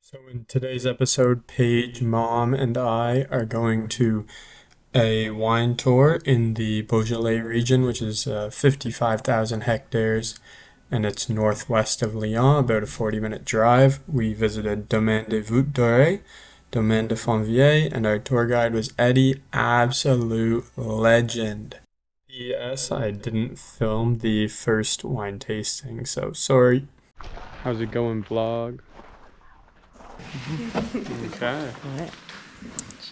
So in today's episode, Paige, Mom, and I are going to a wine tour in the Beaujolais region, which is 55,000 hectares, and it's northwest of Lyon, about a 40-minute drive. We visited Domaine de Voûte Dorée, Domaine de fond-vielle, and our tour guide was Eddie, absolute legend. P.S. I didn't film the first wine tasting, so sorry. How's it going, vlog? Okay. Alright.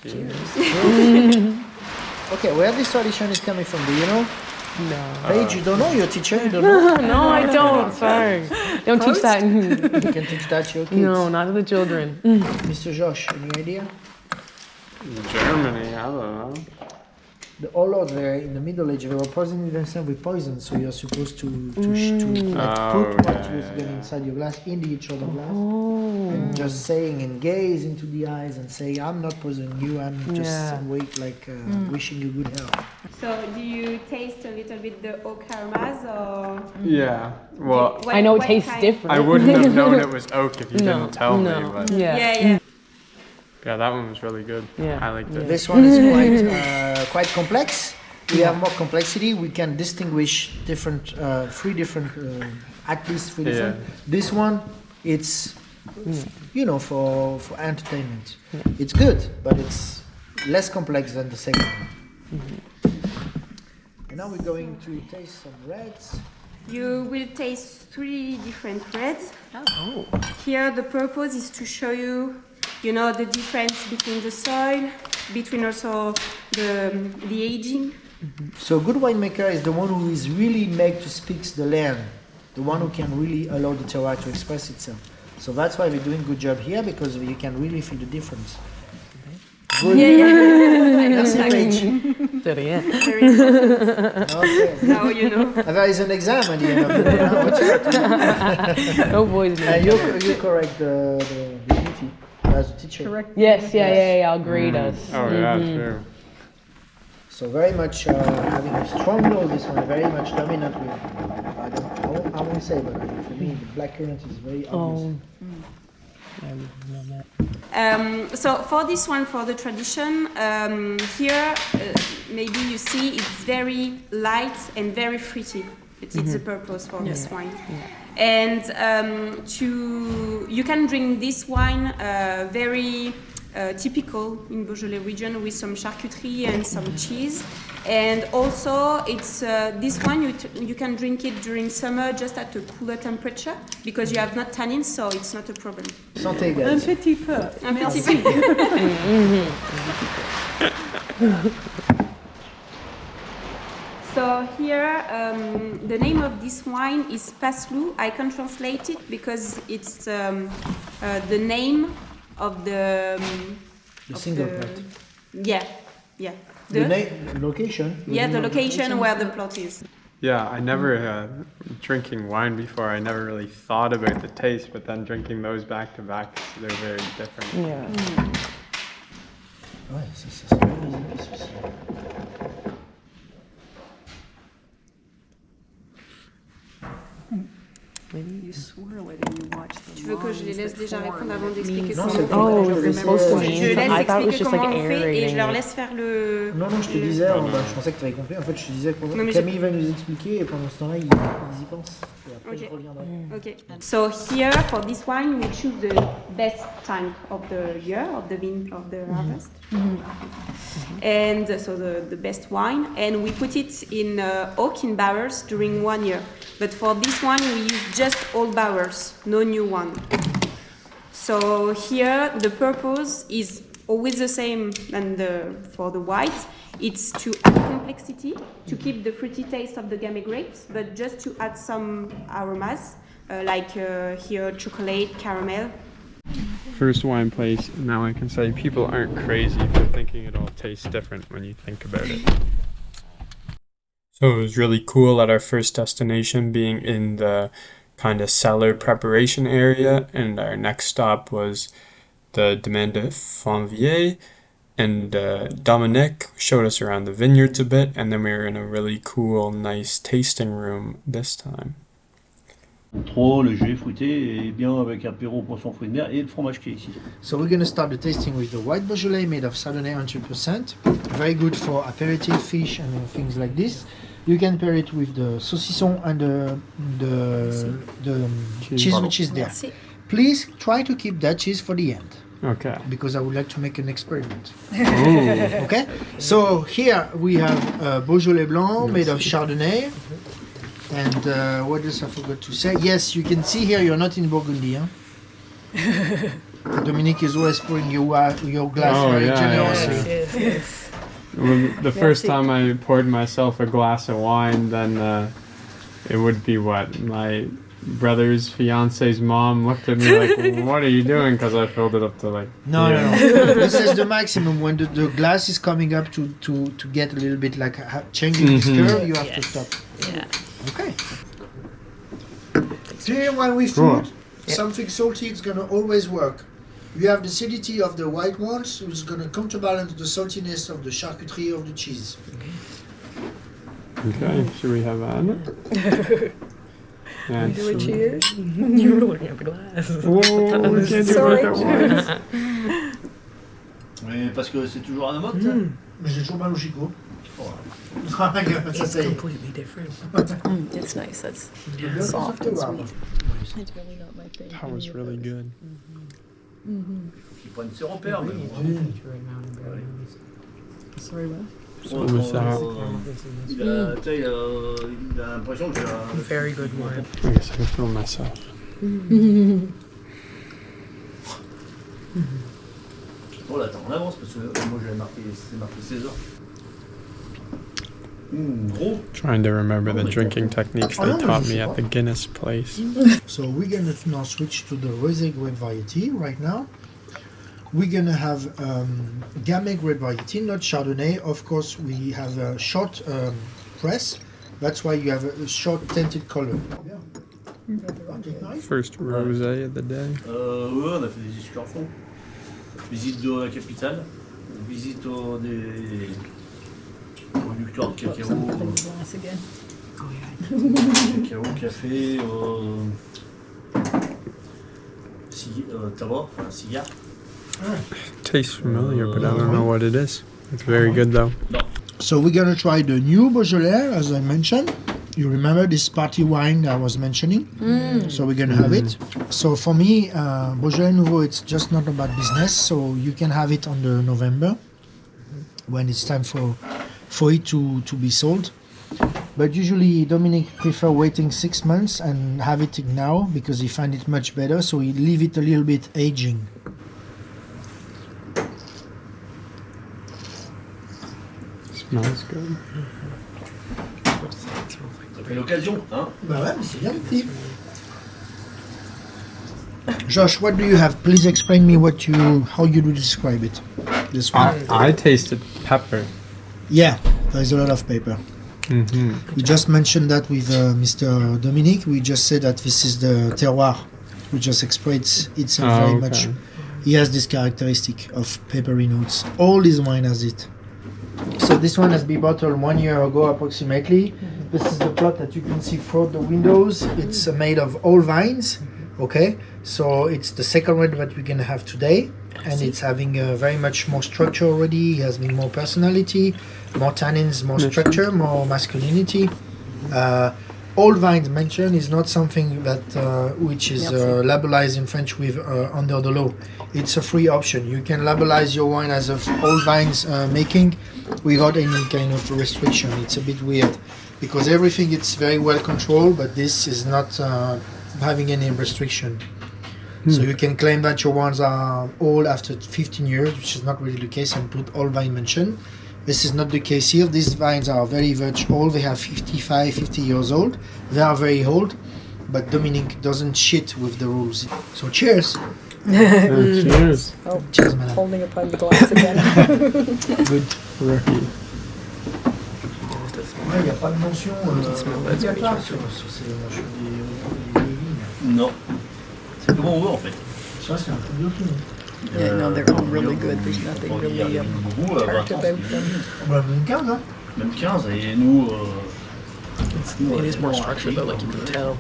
Cheers. Okay, where this tradition is coming from, do you know? No. Paige, you don't know? Your teacher, you don't know? No, I don't. Sorry. Don't teach that. You can teach that to your kids. No, not to the children. Mr. Josh, any idea? Germany, I don't know. The warlords there in the Middle Age, they were poisoning themselves with poison, so you're supposed to put what you was getting inside your glass into each other glass. And just saying and gaze into the eyes and say, I'm not poisoning you, I'm just wishing you good health. So do you taste a little bit the oak aromas or? Yeah, well, I know it tastes different. I wouldn't have known it was oak if you didn't tell me, but Yeah. yeah, that one was really good. Yeah. I liked it. This one is quite complex. We have more complexity. We can distinguish different, three different, at least three different. This one, it's, for entertainment. Yeah. It's good, but it's less complex than the second one. And now we're going to taste some reds. You will taste three different reds. Oh. Here the purpose is to show you, the difference between the soil, between also the aging. So a good winemaker is the one who is really made to speak the land, the one who can really allow the terroir to express itself. So that's why we're doing a good job here, because you can really feel the difference. Good. Merci, Paige. Very important. Okay. Now you know. There is an exam at the end of the day. Watch out. No boys. You correct the duty as a teacher. Correct. Yes, yeah. I'll grade us. Oh yeah, sure. So very much having a strong nose, this one very much dominant with, I won't say, but for me the black currant is very obvious. So for this one, for the tradition, here maybe you see it's very light and very fruity. It's the purpose for this wine. And you can drink this wine very typical in Beaujolais region with some charcuterie and some cheese. And also it's this wine you can drink it during summer just at a cooler temperature because you have not tannins, so it's not a problem. Santé, guys. Un petit peu. So here, the name of this wine is Paslou. I can translate it because it's the name of the single plot. Yeah. The location. The location where the plot is. Yeah, I never, drinking wine before, I never really thought about the taste, but then drinking those back to back, they're very different. Yeah. Ouais, ça se passe bien, You swirl it and you watch the Tu veux que je les laisse déjà répondre avant d'expliquer Non, comment c'est on fait? bon, it's supposed to mean Je laisse I thought it was expliquer just comment like on fait et je leur aerating. laisse faire le... Non, je te disais, je pensais que tu avais compris. En fait, je te disais que mais Camille va nous expliquer et pendant ce temps-là, ils y pensent. Et après, je reviendrai. Okay. So here for this wine we choose the best time of the year of the harvest, and so the best wine, and we put it in oak in barrels during 1 year. But for this one we use just old barrels, no new one. So here the purpose is always the same than for the white. It's to add complexity, to keep the fruity taste of the gamay grapes, but just to add some aromas, like here chocolate, caramel. First wine place, now I can say people aren't crazy for thinking it all tastes different when you think about it. So it was really cool at our first destination being in the kind of cellar preparation area, and our next stop was the Domaine de fond-vielle, and Dominic showed us around the vineyards a bit, and then we were in a really cool, nice tasting room this time. Trop léger, fruité et bien avec apéro poisson fruits de mer et le fromage qui est ici. So we're gonna start the tasting with the white Beaujolais made of Chardonnay 100%. Very good for aperitif fish and things like this. You can pair it with the saucisson and the cheese which is there. Merci. Please try to keep that cheese for the end Okay. because I would like to make an experiment. Ooh. Okay, so here we have Beaujolais Blanc made of Chardonnay. And what else I forgot to say? Yes, you can see here you're not in Burgundy. Huh? Dominique is always pouring your glass Oh, very yeah, generously. Yes, yes. Well, the first Merci. time I poured myself a glass of wine, then it would be what? My brother's fiance's mom looked at me like, what are you doing? Because I filled it up to like... No, here. no, no. This is the maximum. When the glass is coming up to get a little bit like changing its curve, you have to Yes. stop. Yeah. Okay. Here, when we Cool. food, something salty, it's gonna always work. You have the acidity of the white ones, which is gonna counterbalance the saltiness of the charcuterie of the cheese. Okay, should we have that? Yeah, Do a so- cheers? You were looking at the glass. Whoa, we can't do Sorry. both at once. Mais parce que c'est toujours à la mode. Mais j'ai toujours mal au chicot. Ça, It's c'est- completely different. It's nice. That's Yeah. soft and Yeah. sweet. It's really not my thing. That was really good. Ils prennent ses repères. Mais Sorry, what? So was that? il a, tu sais, il a l'impression que j'ai un... Very good wine. I guess I can film myself. Bon, là, t'es en avance parce que moi j'avais marqué, c'est marqué 16 heures. Gros. Trying to remember the drinking techniques they Oh, no, taught je me sais at pas. the Guinness place. So we're gonna now switch to the rosé grape variety right now. We're gonna have Gamay grape variety, not Chardonnay. Of course, we have a short press. That's why you have a short tinted color. First rosé of the day. Ouais, on a fait des excursions. Visite de la capitale, visite des producteurs de cacao, Glass again. cacao, café, tabac, enfin cigare. Tastes familiar, but I don't know what it is. It's very good though. So we're gonna try the new Beaujolais, as I mentioned. You remember this party wine I was mentioning? So we're gonna have it. So for me, Beaujolais Nouveau, it's just not about business. So you can have it on the November when it's time for it to be sold. But usually Dominic prefer waiting 6 months and have it now because he find it much better. So he leave it a little bit aging. Smells good. Ça fait l'occasion, hein. Bah ouais, mais c'est bien petit. Josh, what do you have? Please explain me how you do describe it. This one. I tasted pepper. Yeah, there's a lot of paper. Mm-hmm. We just mentioned that with Mr. Dominique. We just said that this is the terroir. We just express itself Oh, very okay. much. He has this characteristic of peppery notes. All this wine has it. So this one has been bottled 1 year ago approximately. This is the plot that you can see through the windows. It's made of all vines. Okay, so it's the second one that we're gonna have today, and it's having very much more structure already. It has been more personality, more tannins, more structure, more masculinity. All vines mentioned is not something that which is labelized in French with under the law. It's a free option. You can labelize your wine as of all vines making without any kind of restriction. It's a bit weird because everything it's very well controlled, but this is not having any restriction. So you can claim that your wines are old after 15 years, which is not really the case, and put all vine mentioned. This is not the case here. These vines are very much old. They have 55, 50 years old. They are very old, but Dominique doesn't shit with the rules. So cheers. Cheers. Oh, Cheers, madame. holding upon the glass again. Good rookie. Il n'y a pas de mention obligatoire sur ces mentions des vignes. Non. C'est comment on veut en fait. Ça, c'est un truc de fou. Yeah, no, they're all really good. There's nothing really beaucoup, tart about them. Bah, même 15, hein. Même 15, et nous... It is more structured though, like you can tell.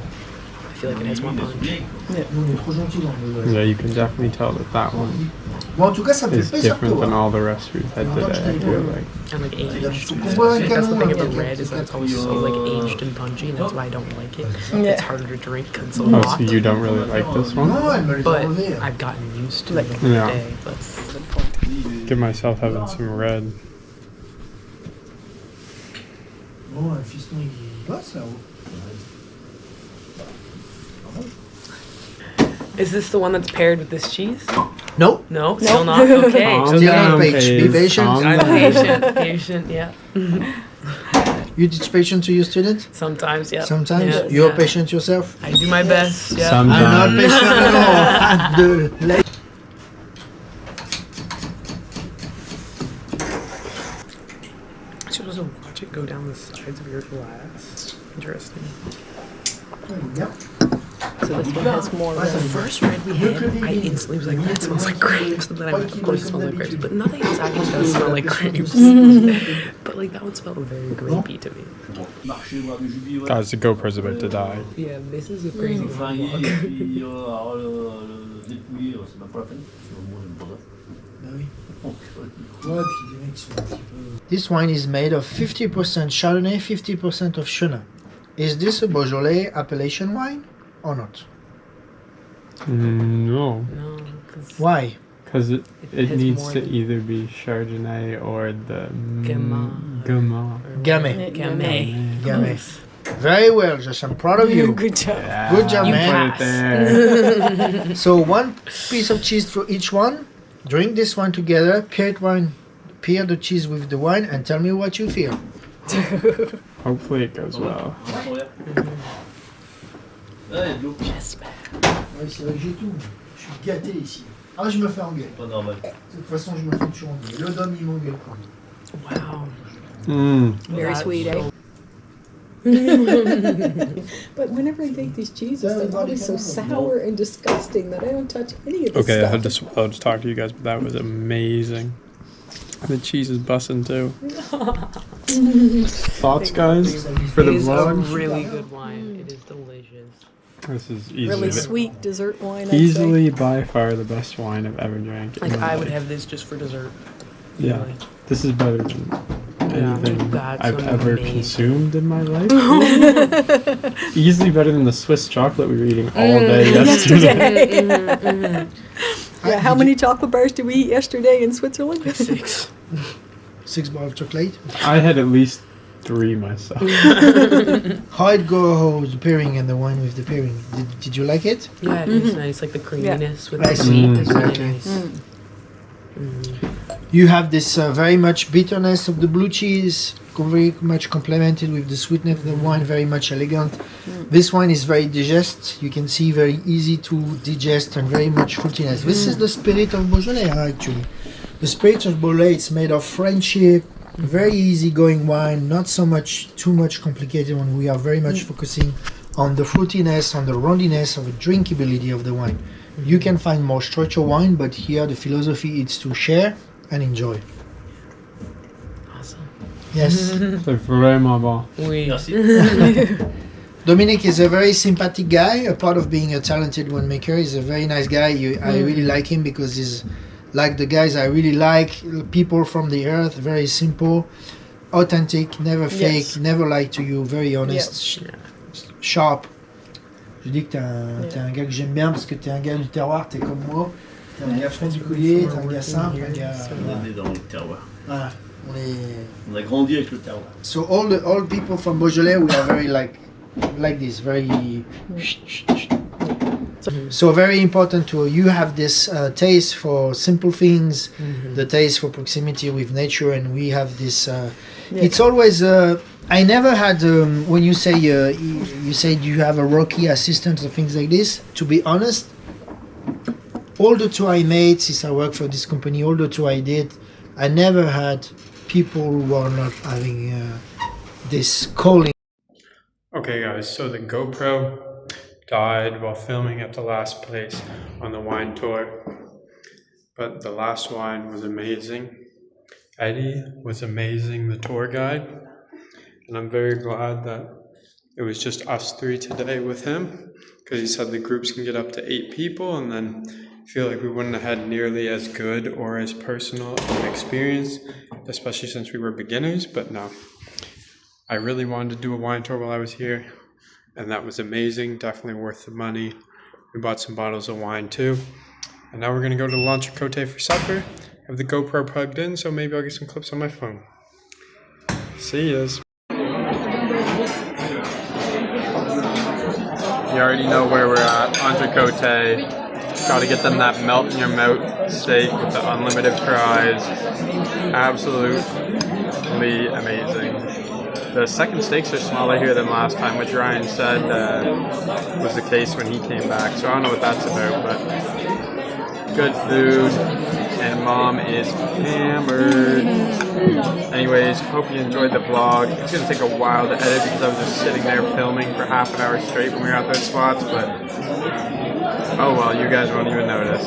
feel like it has more punch. Nous, on est trop gentils dans le Beaujolais. Yeah, you can definitely tell that that one Bon, en tout cas, ça me is fait plaisir de te different than voir. all the rest we've had today, I feel like. And like aged. Faut qu'on boive un That's the canon. thing Là, about red is that it's always so like aged and punchy, and that's why I don't like it. It's harder to drink because it's so Oh, hot. so you don't really like this one? Non, elle me les a But enlevés. I've gotten used to it over Yeah. the day. That's the point. Give myself having some red. Bon, le fiston, il passe là-haut. Is this the one that's paired with this cheese? No, No, still not. Okay. Calm Still down, not Paige. Be Paige. patient. Calm I'm down. patient. Patient. Yeah. you teach patient to your students? Sometimes. Yeah. Sometimes? Yeah, You're yeah. patient yourself? I do my best. Yeah. I'm not Sometimes. patient at all. You're supposed to watch it go down the sides of your glass. Interesting. Yep. So this one has more The first red we had, I instantly was like, that smells like grapes. And then I went, of course it smells like grapes. But nothing else actually does smell like grapes. But like that would smell very grapey to me. Marcher, voir du jubilé, ouais. Guys, the GoPro's about to die. Yeah, this is a crazy Enfin, vlog. puis, alors, le dépouiller, c'est même pas la peine. Parce que moi, j'aime pas ça. Bah oui. Donc, Ouais, puis les mecs sont un petit peu... This wine is made of 50% Chardonnay, 50% of Chenin. Is this a Beaujolais appellation wine or not? No, No, because Why? because it has needs more to than- either be Chardonnay or the Gamay. Gamay. Gamay. Gamay. Gamay. Very well, Josh. I'm proud of you. Good job. Good job, You man. Put it there. So one piece of cheese for each one. Drink this one together. Pair the cheese with the wine, and tell me what you feel. Hopefully it goes well. regarde. Ah, il y a de l'eau. Ouais, c'est vrai que j'ai tout. Je suis gâté ici. Ah, je me fais engueuler. Pas normal. De toute façon, je me fais toujours engueuler. Le dôme, il m'engueule quand même. Wow. Very That's sweet, eh? But whenever I take these cheeses, they're always so sour and disgusting that I don't touch any of this Okay, I stuff. had to swallow to talk to you guys, but that was amazing. The cheese is busting too. Thoughts, guys, for It the is a vlog? really good wine. It is delicious. This is Really easily, sweet dessert wine, I'd say. easily by far the best wine I've ever drank. in Like my I would life. have this just for dessert. Yeah, Really. this is better than anything that's I've ever amazing. consumed in my life. Easily better than the Swiss chocolate we were eating all day yesterday. Yeah, how many chocolate bars did we eat yesterday in Switzerland? 6. 6 bars of chocolate. I had at least 3 myself. How it goes, the pairing and the wine with the pairing. Did you like it? Yeah, it is nice. Like the creaminess with I the see. sweet is really Exactly. nice. You have this very much bitterness of the blue cheese, very much complemented with the sweetness of the wine, very much elegant. This wine is very digest. You can see very easy to digest and very much fruitiness. This is the spirit of Beaujolais, actually. The spirit of Beaujolais is made of friendship, very easy-going wine, not so much too much complicated one. We are very much focusing on the fruitiness, on the roundiness of the drinkability of the wine. You can find more structured wine, but here the philosophy is to share and enjoy. Awesome. Yes. C'est vraiment bon. Oui. Merci. Dominic is a very sympathetic guy. A part of being a talented winemaker, he's a very nice guy. I really like him because he's like the guys I really like. People from the earth, very simple, authentic, never fake, Yes. never lie to you, very honest, sharp. Je dis que t'es un gars que j'aime bien parce que t'es un gars du terroir, t'es comme moi. T'es un gars franc du collier, t'es un gars simple, un gars. On est dans le terroir. Voilà. On est. On a grandi avec le terroir. So all people from Beaujolais, we are very like this, very. So very important to you have this taste for simple things, the taste for proximity with nature, and we have this. It's always. I never had when you say you said you have a Rocky assistant or things like this. To be honest, all the tour I made since I worked for this company, all the tour I did, I never had people who were not having this calling. Okay, guys, so the GoPro died while filming at the last place on the wine tour, but the last wine was amazing. Eddie was amazing, the tour guide, and I'm very glad that it was just us three today with him, because he said the groups can get up to 8 people, and then I feel like we wouldn't have had nearly as good or as personal of an experience, especially since we were beginners. But no, I really wanted to do a wine tour while I was here, and that was amazing. Definitely worth the money. We bought some bottles of wine too. And now we're going to go to L'Entrecote for supper. I have the GoPro plugged in, so maybe I'll get some clips on my phone. See yas. You already know where we're at. Entrecôte. Gotta get them that melt in your mouth steak with the unlimited fries. Absolutely amazing. The second steaks are smaller here than last time, which Ryan said was the case when he came back. So I don't know what that's about, but good food. And Mom is hammered. Anyways, hope you enjoyed the vlog. It's gonna take a while to edit because I was just sitting there filming for half an hour straight when we were at those spots, but oh well, you guys won't even notice.